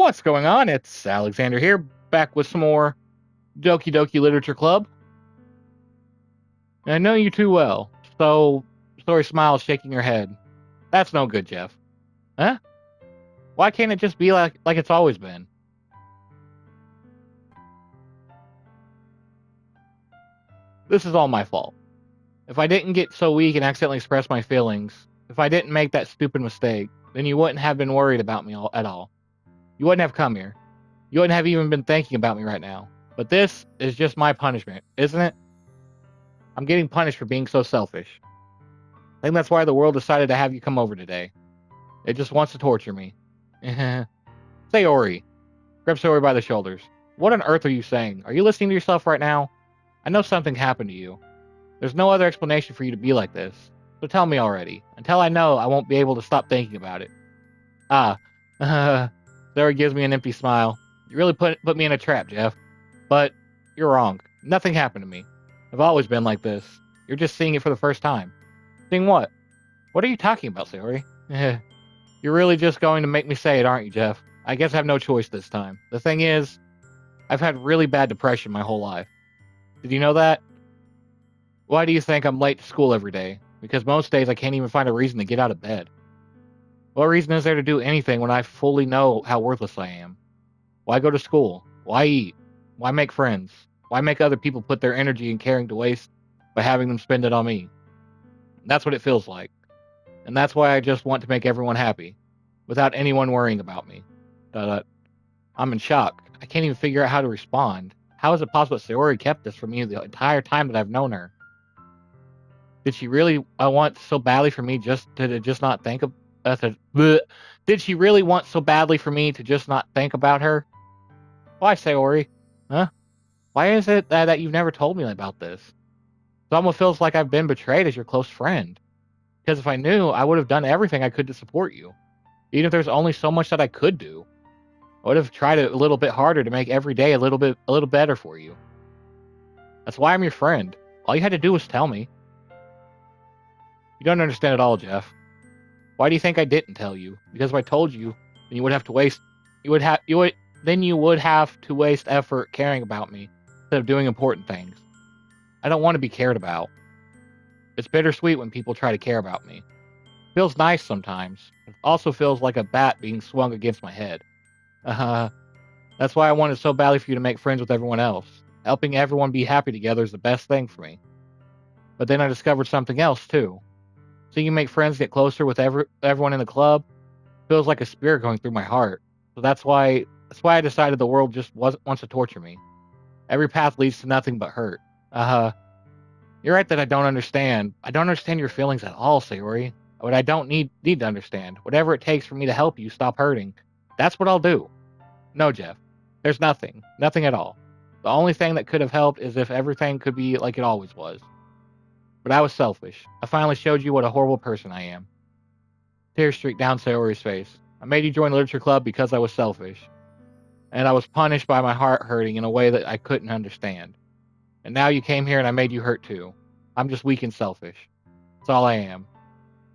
What's going on? It's Alexander here, back with some more Doki Doki Literature Club. I know you too well, so Sayori smiles, shaking her head. That's no good, Jeff. Huh? Why can't it just be like it's always been? This is all my fault. If I didn't get so weak and accidentally express my feelings, if I didn't make that stupid mistake, then you wouldn't have been worried about me at all. You wouldn't have come here. You wouldn't have even been thinking about me right now. But this is just my punishment, isn't it? I'm getting punished for being so selfish. I think that's why the world decided to have you come over today. It just wants to torture me. Sayori. Grab Sayori by the shoulders. What on earth are you saying? Are you listening to yourself right now? I know something happened to you. There's no other explanation for you to be like this. So tell me already. Until I know, I won't be able to stop thinking about it. Ah. Sayori gives me an empty smile. You really put me in a trap, Jeff. But you're wrong. Nothing happened to me. I've always been like this. You're just seeing it for the first time. Seeing what? What are you talking about, Sayori? You're really just going to make me say it, aren't you, Jeff? I guess I have no choice this time. The thing is, I've had really bad depression my whole life. Did you know that? Why do you think I'm late to school every day? Because most days I can't even find a reason to get out of bed. What reason is there to do anything when I fully know how worthless I am? Why go to school? Why eat? Why make friends? Why make other people put their energy and caring to waste by having them spend it on me? That's what it feels like. And that's why I just want to make everyone happy, without anyone worrying about me. I'm in shock. I can't even figure out how to respond. How is it possible that Sayori kept this from me the entire time that I've known her? Did she really want so badly for me just to just not think of? Did she really want so badly for me to just not think about her? Why, Sayori? Huh? Why is it that you've never told me about this? It almost feels like I've been betrayed as your close friend. Because if I knew, I would have done everything I could to support you. Even if there's only so much that I could do. I would have tried a little bit harder to make every day a little better for you. That's why I'm your friend. All you had to do was tell me. You don't understand at all, Jeff. Why do you think I didn't tell you? Because if I told you, then you would have to waste effort caring about me instead of doing important things. I don't want to be cared about. It's bittersweet when people try to care about me. It feels nice sometimes. It also feels like a bat being swung against my head. That's why I wanted so badly for you to make friends with everyone else. Helping everyone be happy together is the best thing for me. But then I discovered something else too. Seeing you make friends get closer with everyone in the club feels like a spear going through my heart. So that's why I decided the world just wants to torture me. Every path leads to nothing but hurt. You're right that I don't understand. I don't understand your feelings at all, Sayori. But I don't need to understand. Whatever it takes for me to help you stop hurting, that's what I'll do. No, Jeff. There's nothing. Nothing at all. The only thing that could have helped is if everything could be like it always was. But I was selfish. I finally showed you what a horrible person I am. Tears streaked down Sayori's face. I made you join the literature club because I was selfish. And I was punished by my heart hurting in a way that I couldn't understand. And now you came here and I made you hurt too. I'm just weak and selfish. That's all I am.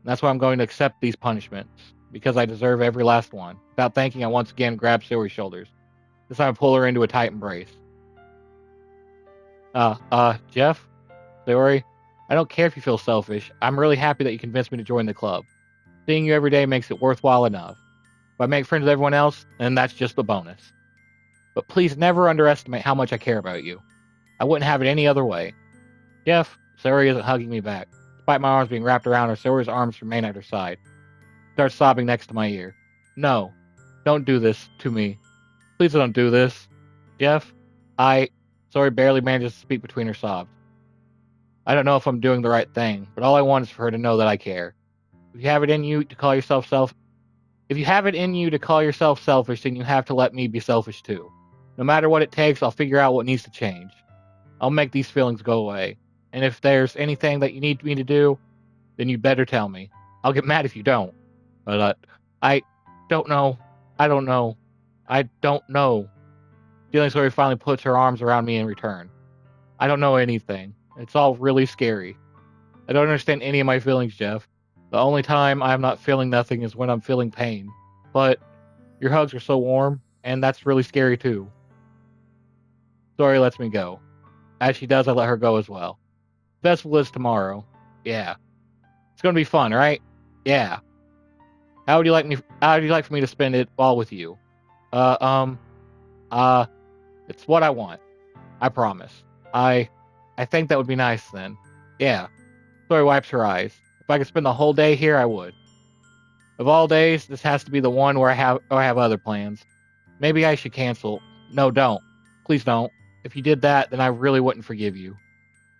And that's why I'm going to accept these punishments. Because I deserve every last one. Without thinking, I once again grabbed Sayori's shoulders. This time I pull her into a tight embrace. Jeff? Sayori? I don't care if you feel selfish. I'm really happy that you convinced me to join the club. Seeing you every day makes it worthwhile enough. If I make friends with everyone else, then that's just a bonus. But please never underestimate how much I care about you. I wouldn't have it any other way. Jeff, Sayori isn't hugging me back. Despite my arms being wrapped around her, Sayori's arms remain at her side. She starts sobbing next to my ear. No, don't do this to me. Please don't do this. Jeff, Sayori barely manages to speak between her sobs. I don't know if I'm doing the right thing, but all I want is for her to know that I care. If you have it in you to call yourself selfish, then you have to let me be selfish too. No matter what it takes, I'll figure out what needs to change. I'll make these feelings go away. And if there's anything that you need me to do, then you better tell me. I'll get mad if you don't. But I don't know. I don't know. I don't know. Feeling Sayori finally puts her arms around me in return. I don't know anything. It's all really scary. I don't understand any of my feelings, Jeff. The only time I'm not feeling nothing is when I'm feeling pain. But your hugs are so warm. and that's really scary too. Sayori lets me go. As she does, I let her go as well. Festival is tomorrow. Yeah. It's gonna be fun, right? Yeah. How would you like me? How would you like for me to spend it all with you? Uh, um, uh, it's what I want. I promise. I, I think that would be nice then. Yeah. Sayori wipes her eyes. If I could spend the whole day here, I would. Of all days, this has to be the one where I have other plans. Maybe I should cancel. No, don't. Please don't. If you did that, then I really wouldn't forgive you.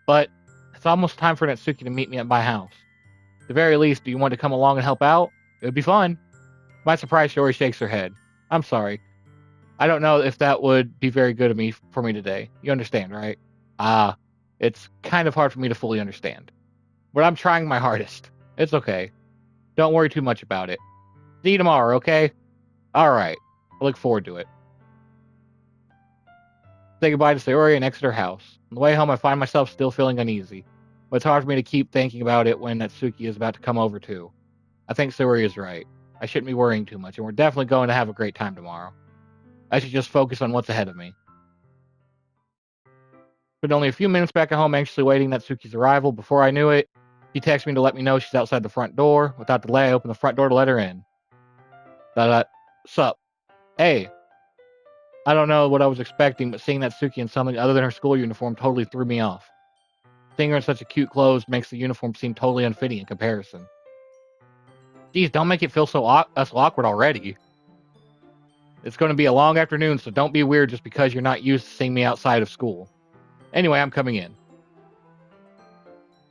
But it's almost time for Natsuki to meet me at my house. At the very least, do you want to come along and help out? It would be fun. My surprise, Sayori shakes her head. I'm sorry. I don't know if that would be very good of me for me today. You understand, right? Ah, it's kind of hard for me to fully understand. But I'm trying my hardest. It's okay. Don't worry too much about it. See you tomorrow, okay? Alright. I look forward to it. Say goodbye to Sayori and exit her house. On the way home, I find myself still feeling uneasy. But it's hard for me to keep thinking about it when Natsuki is about to come over too. I think Sayori is right. I shouldn't be worrying too much, and we're definitely going to have a great time tomorrow. I should just focus on what's ahead of me. But only a few minutes back at home, anxiously waiting Natsuki's arrival. Before I knew it, she texted me to let me know she's outside the front door. Without delay, I opened the front door to let her in. Sup? Hey. I don't know what I was expecting, but seeing Natsuki in something other than her school uniform totally threw me off. Seeing her in such a cute clothes makes the uniform seem totally unfitting in comparison. Geez, don't make it feel so awkward already. It's going to be a long afternoon, so don't be weird just because you're not used to seeing me outside of school. Anyway, I'm coming in.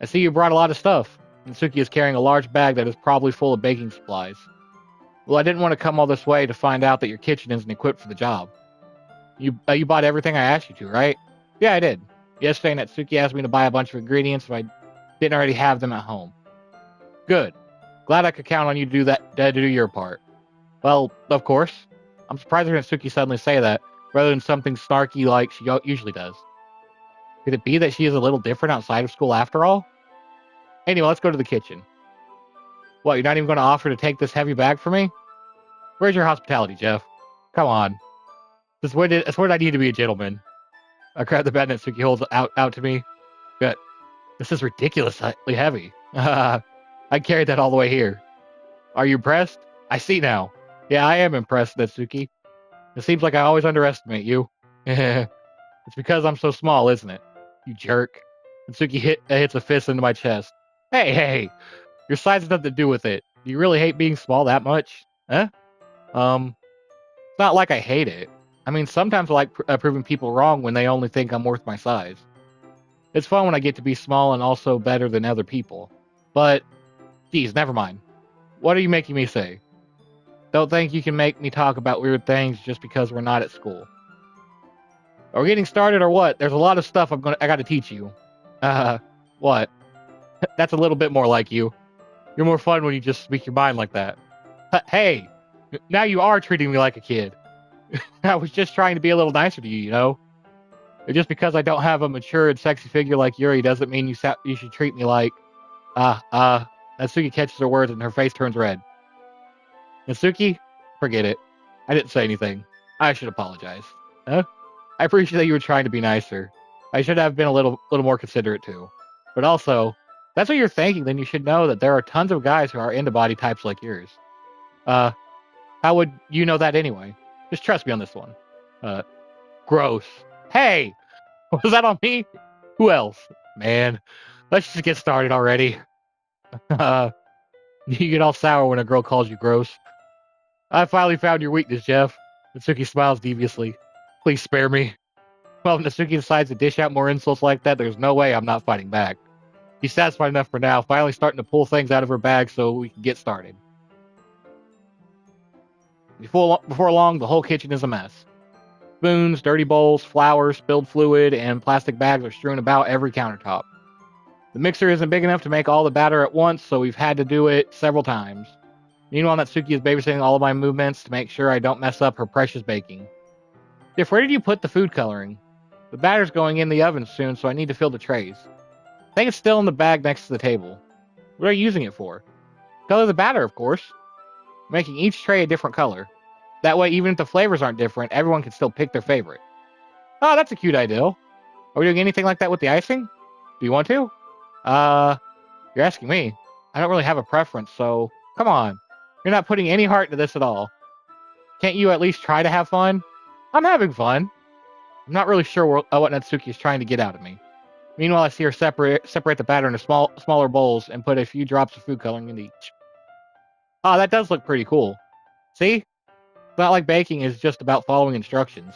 I see you brought a lot of stuff. Natsuki is carrying a large bag that is probably full of baking supplies. Well, I didn't want to come all this way to find out that your kitchen isn't equipped for the job. You bought everything I asked you to, right? Yeah, I did. Yesterday, Natsuki asked me to buy a bunch of ingredients if I didn't already have them at home. Good. Glad I could count on you to do your part. Well, of course. I'm surprised to hear Natsuki suddenly say that, rather than something snarky like she usually does. Could it be that she is a little different outside of school after all? Anyway, let's go to the kitchen. What, you're not even going to offer to take this heavy bag for me? Where's your hospitality, Jeff? Come on. That's what I need to be a gentleman. I grab the bag Natsuki holds out to me. Good. This is ridiculously heavy. I carried that all the way here. Are you impressed? I see now. Yeah, I am impressed, Natsuki. It seems like I always underestimate you. It's because I'm so small, isn't it? You jerk. Natsuki hits a fist into my chest. Hey, your size has nothing to do with it. Do you really hate being small that much? Huh? It's not like I hate it. I mean, sometimes I like proving people wrong when they only think I'm worth my size. It's fun when I get to be small and also better than other people. But, geez, never mind. What are you making me say? Don't think you can make me talk about weird things just because we're not at school. Are we getting started or what? There's a lot of stuff I gotta teach you. What? That's a little bit more like you. You're more fun when you just speak your mind like that. Hey, now you are treating me like a kid. I was just trying to be a little nicer to you, you know? Just because I don't have a mature and sexy figure like Yuri doesn't mean you should treat me like... Natsuki catches her words and her face turns red. Natsuki? Forget it. I didn't say anything. I should apologize. Huh? I appreciate that you were trying to be nicer. I should have been a little more considerate too. But also, if that's what you're thinking, then you should know that there are tons of guys who are into body types like yours. How would you know that anyway? Just trust me on this one. Gross. Hey! Was that on me? Who else? Man, let's just get started already. You get all sour when a girl calls you gross. I finally found your weakness, Jeff. Natsuki smiles deviously. Please spare me. Well, if Natsuki decides to dish out more insults like that, there's no way I'm not fighting back. She's satisfied enough for now, finally starting to pull things out of her bag so we can get started. Before long, the whole kitchen is a mess. Spoons, dirty bowls, flour, spilled fluid, and plastic bags are strewn about every countertop. The mixer isn't big enough to make all the batter at once, so we've had to do it several times. Meanwhile, Natsuki is babysitting all of my movements to make sure I don't mess up her precious baking. Jeff, where did you put the food coloring? The batter's going in the oven soon, so I need to fill the trays. I think it's still in the bag next to the table. What are you using it for? Color the batter, of course. Making each tray a different color. That way, even if the flavors aren't different, everyone can still pick their favorite. Oh, that's a cute idea. Are we doing anything like that with the icing? Do you want to? You're asking me. I don't really have a preference, so come on. You're not putting any heart into this at all. Can't you at least try to have fun? I'm having fun. I'm not really sure what Natsuki is trying to get out of me. Meanwhile, I see her separate the batter into smaller bowls and put a few drops of food coloring in each. Ah, that does look pretty cool. See? It's not like baking is just about following instructions.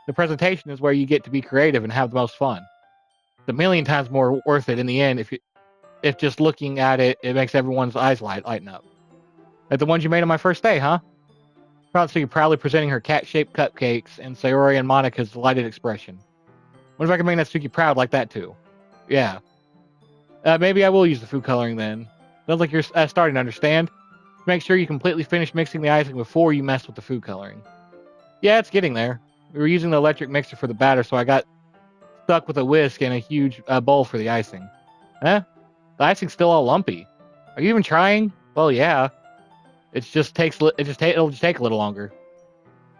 The presentation is where you get to be creative and have the most fun. It's a million times more worth it in the end if just looking at it, it makes everyone's eyes lighten up. Like the ones you made on my first day, huh? Natsuki proudly presenting her cat-shaped cupcakes and Sayori and Monika's delighted expression. What if I can make Natsuki proud like that too? Yeah. Maybe I will use the food coloring then. Sounds like you're starting to understand. Make sure you completely finish mixing the icing before you mess with the food coloring. Yeah, it's getting there. We were using the electric mixer for the batter, so I got stuck with a whisk and a huge bowl for the icing. Huh? The icing's still all lumpy. Are you even trying? Well, yeah. It'll just take a little longer.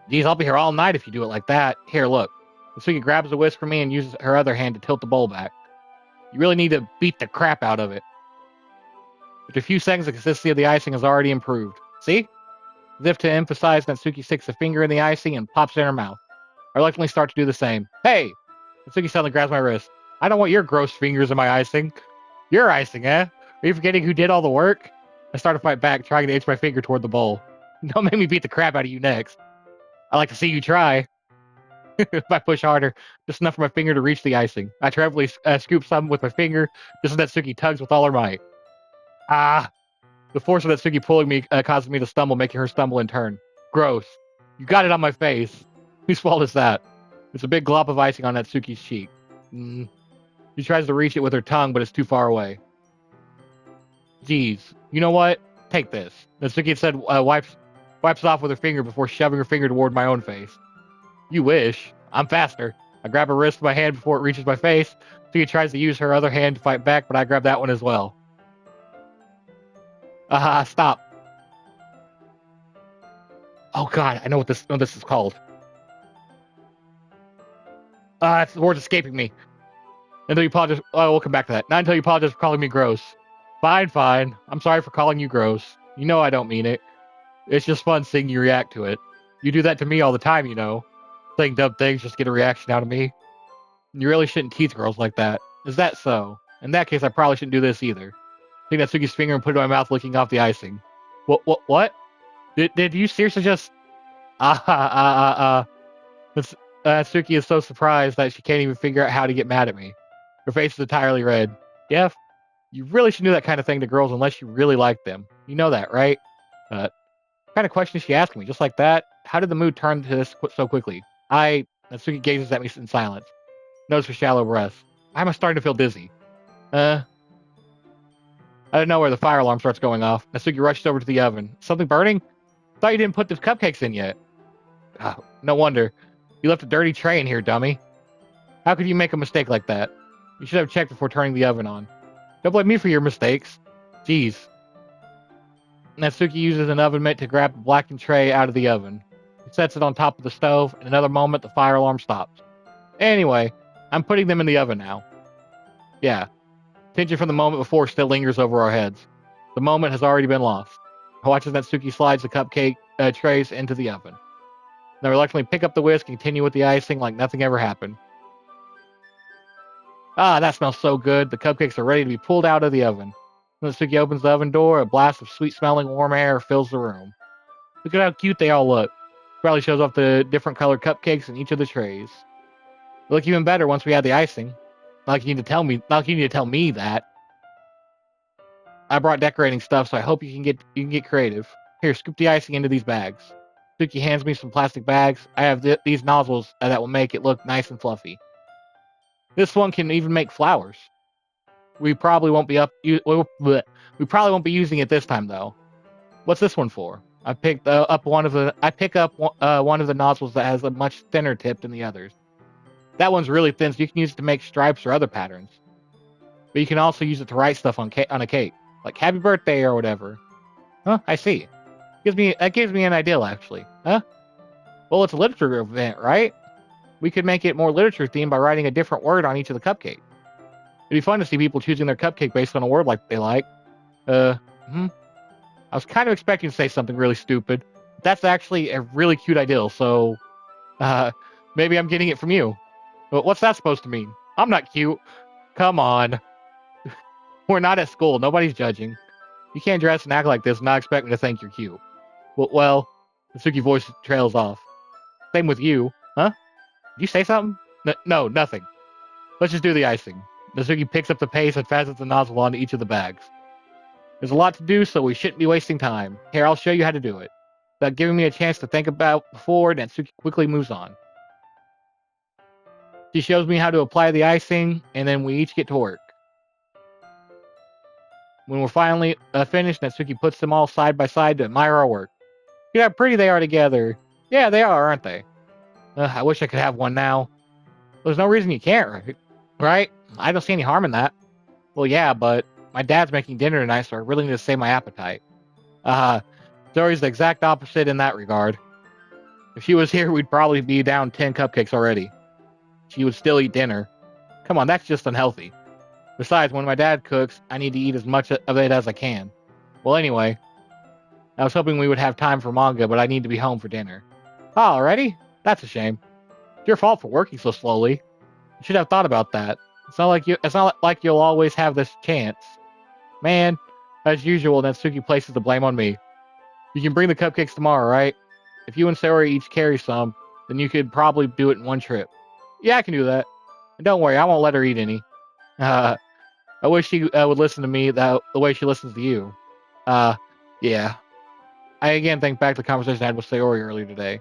Geez, I'll be here all night if you do it like that. Here, look. Natsuki grabs a whisk from me and uses her other hand to tilt the bowl back. You really need to beat the crap out of it. After a few seconds, the consistency of the icing has already improved. See? As if to emphasize, Natsuki sticks a finger in the icing and pops it in her mouth. I reluctantly start to do the same. Hey! Natsuki suddenly grabs my wrist. I don't want your gross fingers in my icing. Your icing, eh? Are you forgetting who did all the work? I start to fight back, trying to itch my finger toward the bowl. Don't make me beat the crap out of you next. I like to see you try. If I push harder, just enough for my finger to reach the icing. I carefully scoop some with my finger, just as Natsuki tugs with all her might. Ah! The force of Natsuki pulling me causes me to stumble, making her stumble in turn. Gross. You got it on my face. Whose fault is that? It's a big glob of icing on Natsuki's cheek. She tries to reach it with her tongue, but it's too far away. Geez. You know what? Take this. Natsuki said wipes it off with her finger before shoving her finger toward my own face. You wish. I'm faster. I grab her wrist with my hand before it reaches my face. Natsuki tries to use her other hand to fight back, but I grab that one as well. Stop. Oh god, I know what this is called. The word's escaping me. Until you apologize. Oh, we'll come back to that. Not until you apologize for calling me gross. Fine. I'm sorry for calling you gross. You know I don't mean it. It's just fun seeing you react to it. You do that to me all the time, you know. Saying dumb things just to get a reaction out of me. You really shouldn't tease girls like that. Is that so? In that case, I probably shouldn't do this either. Take Natsuki's finger and put it in my mouth, licking off the icing. What? Did you seriously just... Natsuki is so surprised that she can't even figure out how to get mad at me. Her face is entirely red. Yeah, you really should do that kind of thing to girls unless you really like them. You know that, right? What kind of question is she asking me? Just like that? How did the mood turn to this so quickly? Natsuki gazes at me in silence. Notes her shallow breaths. I'm starting to feel dizzy. Out of nowhere, the fire alarm starts going off. Natsuki rushes over to the oven. Something burning? Thought you didn't put the cupcakes in yet. Oh, no wonder. You left a dirty tray in here, dummy. How could you make a mistake like that? You should have checked before turning the oven on. Don't blame me for your mistakes. Jeez. Natsuki uses an oven mitt to grab the blackened tray out of the oven. He sets it on top of the stove. In another moment, the fire alarm stops. Anyway, I'm putting them in the oven now. Yeah. Tension from the moment before still lingers over our heads. The moment has already been lost. I watch as Natsuki slides the cupcake trays into the oven. Then reluctantly pick up the whisk and continue with the icing like nothing ever happened. Ah, that smells so good. The cupcakes are ready to be pulled out of the oven. When Natsuki opens the oven door, a blast of sweet-smelling warm air fills the room. Look at how cute they all look. Probably shows off the different colored cupcakes in each of the trays. They look even better once we add the icing. Not like you need to tell me that. I brought decorating stuff, so I hope you can get creative. Here, scoop the icing into these bags. Natsuki hands me some plastic bags. I have these nozzles that will make it look nice and fluffy. This one can even make flowers. We probably won't be using it this time though. What's this one for? I pick up one of the nozzles that has a much thinner tip than the others. That one's really thin, so you can use it to make stripes or other patterns. But you can also use it to write stuff on a cake, like "Happy Birthday" or whatever. Huh? I see. That gives me an idea, actually. Huh? Well, it's a literature event, right? We could make it more literature themed by writing a different word on each of the cupcakes. It'd be fun to see people choosing their cupcake based on a word like they like. Uh, hmm. I was kind of expecting to say something really stupid. But that's actually a really cute ideal, so, uh, maybe I'm getting it from you. But what's that supposed to mean? I'm not cute. Come on. We're not at school. Nobody's judging. You can't dress and act like this and not expect me to think you're cute. Well, Natsuki's voice trails off. Same with you. Huh? Did you say something? No, nothing. Let's just do the icing. Natsuki picks up the pace and fastens the nozzle onto each of the bags. There's a lot to do, so we shouldn't be wasting time. Here, I'll show you how to do it. Without giving me a chance to think about before, Natsuki quickly moves on. She shows me how to apply the icing, and then we each get to work. When we're finally finished, Natsuki puts them all side by side to admire our work. See how pretty they are together. Yeah, they are, aren't they? I wish I could have one now. There's no reason you can't, right? Right? I don't see any harm in that. Well, yeah, but my dad's making dinner tonight, so I really need to save my appetite. Uh, Sayori's the exact opposite in that regard. If she was here, we'd probably be down 10 cupcakes already. She would still eat dinner. Come on, that's just unhealthy. Besides, when my dad cooks, I need to eat as much of it as I can. Well, anyway, I was hoping we would have time for manga, but I need to be home for dinner. Oh, already? That's a shame. It's your fault for working so slowly. You should have thought about that. It's not like you'll always have this chance. Man, as usual, Natsuki places the blame on me. You can bring the cupcakes tomorrow, right? If you and Sayori each carry some, then you could probably do it in one trip. Yeah, I can do that. And don't worry, I won't let her eat any. Uh, I wish she would listen to me the way she listens to you. Uh, yeah. I again think back to the conversation I had with Sayori earlier today.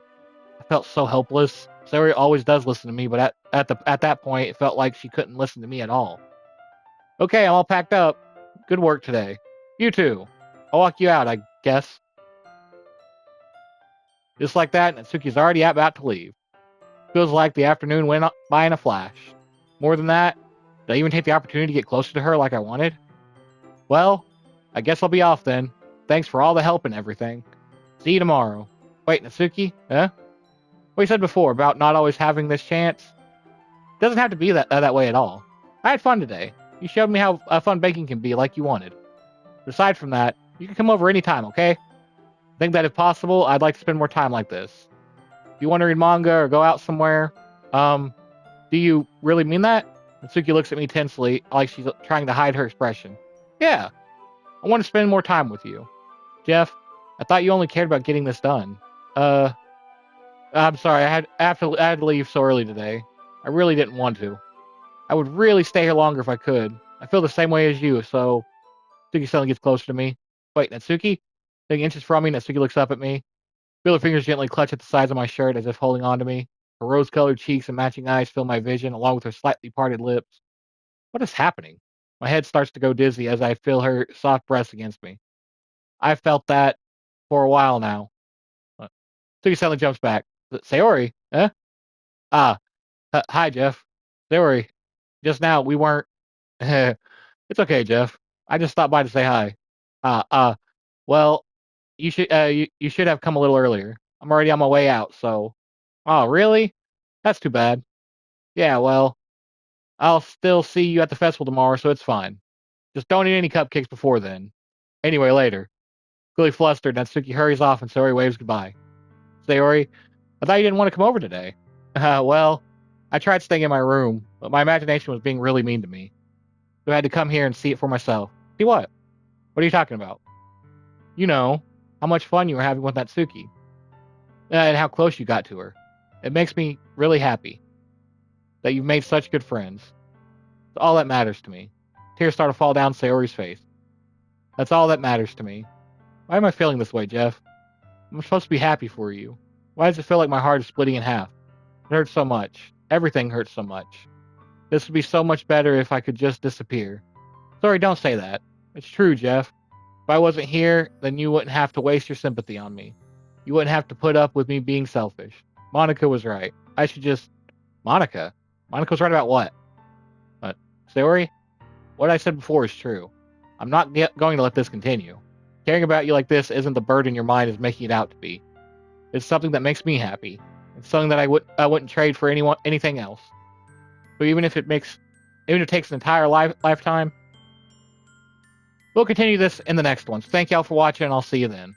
I felt so helpless. Sayori always does listen to me, but at that point, it felt like she couldn't listen to me at all. Okay, I'm all packed up. Good work today. You too. I'll walk you out, I guess. Just like that, Natsuki's already about to leave. Feels like the afternoon went by in a flash. More than that, did I even take the opportunity to get closer to her like I wanted? Well, I guess I'll be off then. Thanks for all the help and everything. See you tomorrow. Wait, Natsuki? Huh? What you said before about not always having this chance? Doesn't have to be that way at all. I had fun today. You showed me how fun baking can be like you wanted. Aside from that, you can come over anytime, okay? I think that if possible, I'd like to spend more time like this. If you want to read manga or go out somewhere, do you really mean that? Natsuki looks at me tensely, like she's trying to hide her expression. Yeah, I want to spend more time with you. Jeff, I thought you only cared about getting this done. I'm sorry, I had to leave so early today. I really didn't want to. I would really stay here longer if I could. I feel the same way as you, so Natsuki suddenly gets closer to me. Wait, Natsuki? Taking inches from me, Natsuki looks up at me. Feel her fingers gently clutch at the sides of my shirt as if holding on to me. Her rose-colored cheeks and matching eyes fill my vision, along with her slightly parted lips. What is happening? My head starts to go dizzy as I feel her soft breasts against me. I've felt that for a while now. Natsuki suddenly jumps back. Sayori? Huh? Ah, hi, Jeff. Sayori. Just now, we weren't... It's okay, Jeff. I just stopped by to say hi. Uh, uh, well, you should have come a little earlier. I'm already on my way out, so. Oh, really? That's too bad. Yeah, well, I'll still see you at the festival tomorrow, so it's fine. Just don't eat any cupcakes before then. Anyway, later. Clearly flustered, Natsuki hurries off and Sayori waves goodbye. Sayori, I thought you didn't want to come over today. Well, I tried staying in my room, but my imagination was being really mean to me. So I had to come here and see it for myself. See what? What are you talking about? You know, how much fun you were having with Natsuki. And how close you got to her. It makes me really happy that you've made such good friends. It's all that matters to me. Tears start to fall down Sayori's face. That's all that matters to me. Why am I feeling this way, Jeff? I'm supposed to be happy for you. Why does it feel like my heart is splitting in half? It hurts so much. Everything hurts so much. This would be so much better if I could just disappear. Sorry, don't say that. It's true, Jeff. If I wasn't here, then you wouldn't have to waste your sympathy on me. You wouldn't have to put up with me being selfish. Monica was right. I should just... Monica? Monica was right about what? But, Sayori, what I said before is true. I'm not going to let this continue. Caring about you like this isn't the burden your mind is making it out to be. It's something that makes me happy. It's something that I wouldn't trade for anything else. So even if it takes an entire lifetime, we'll continue this in the next one. So thank y'all for watching, and I'll see you then.